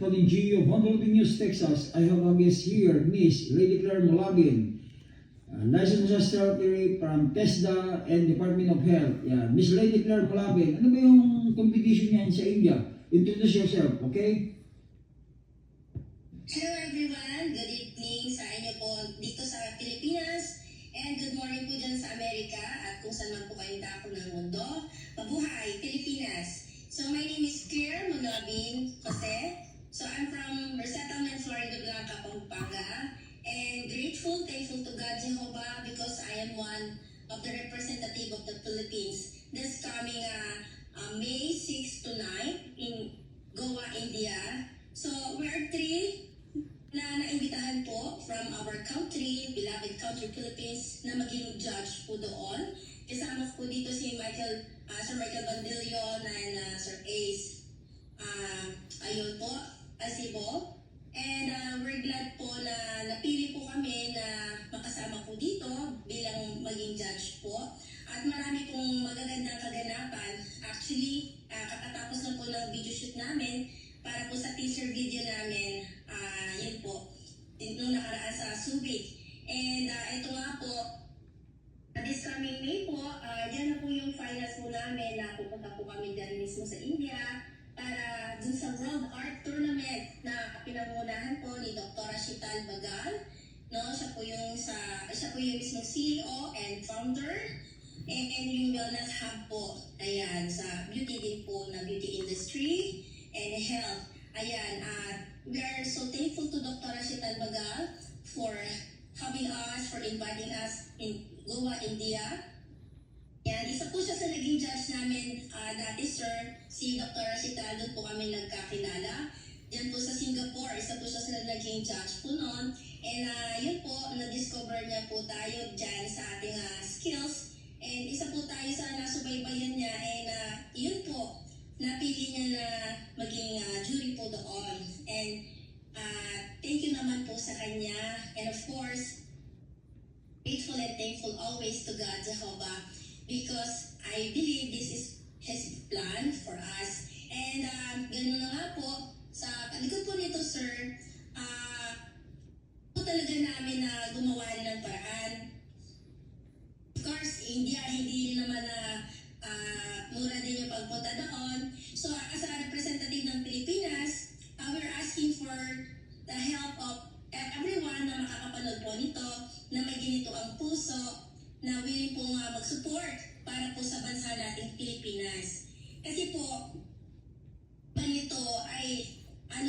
For the GU of Honolulu News, Texas, I have a guest here, Miss Lady Claire Molagin, Licensed Massage Therapy from TESDA and Department of Health. Yeah, Miss Lady Claire Molagin, ano ba yung competition niyan sa India? Introduce yourself, okay? Hello everyone, good evening sa inyo po dito sa Pilipinas and good morning po dyan sa Amerika at kung saan man po kayong dako ng mundo. Mabuhay, Pilipinas! So my name is Claire Molagin Jose. So I'm from Resettlement, Florida Blanca, Pampanga, and grateful, thankful to God Jehovah because I am one of the representative of the Philippines this coming May 6 to 9 in Goa, India. So we are three na naimbitahan po from our country, beloved country Philippines, na maging judge po doon. Kasama po dito si Sir Michael Bandilio and Sir Ace. Ayun po, Asibo. And we're glad po na napili po kami na makasama po dito bilang maging judge po. At marami pong magagandang kaganapan. Actually, kakatapos na po ng video shoot namin para po sa teaser video namin. Yun po, nung nakaraan sa Subic. And ito nga po, this coming May po, dyan na po yung finals po namin na pupunta po kami dyan mismo sa India para dun sa World Art Tournament na pinangunahan po ni Dr. Shital Bagal. No, siya po yung mismo CEO and founder and yung wellness hub po. Ayan, sa beauty din po na beauty industry and health. Ayan, we are so thankful to Dr. Shital Bagal for having us, for inviting us in Goa, India. Yan, isa po siya sa naging judge namin dati, sir. Si Dr. Shital, doon po kami nagkakilala. Diyan po sa Singapore, isa po siya sa naging judge po noon. And yun po, na-discover niya po tayo dyan sa ating skills. And isa po tayo sa nasubaybayan niya. And yun po, napili niya na maging jury po doon. And thank you naman po sa kanya. And of course, grateful and thankful always to God, Jehovah. Because I believe this is His plan for us. And ganun na nga po, sa likod po nito, sir, po talaga namin na gumawa rin ng paraan. Of course, India, hindi naman na mura din yung pagpunta doon. So, as a representative ng Pilipinas, we're asking for the help of everyone na makakapanood po nito, na may ganito ang puso, na willing po mag-support para po sa bansa nating Pilipinas. Kasi po, ganito ay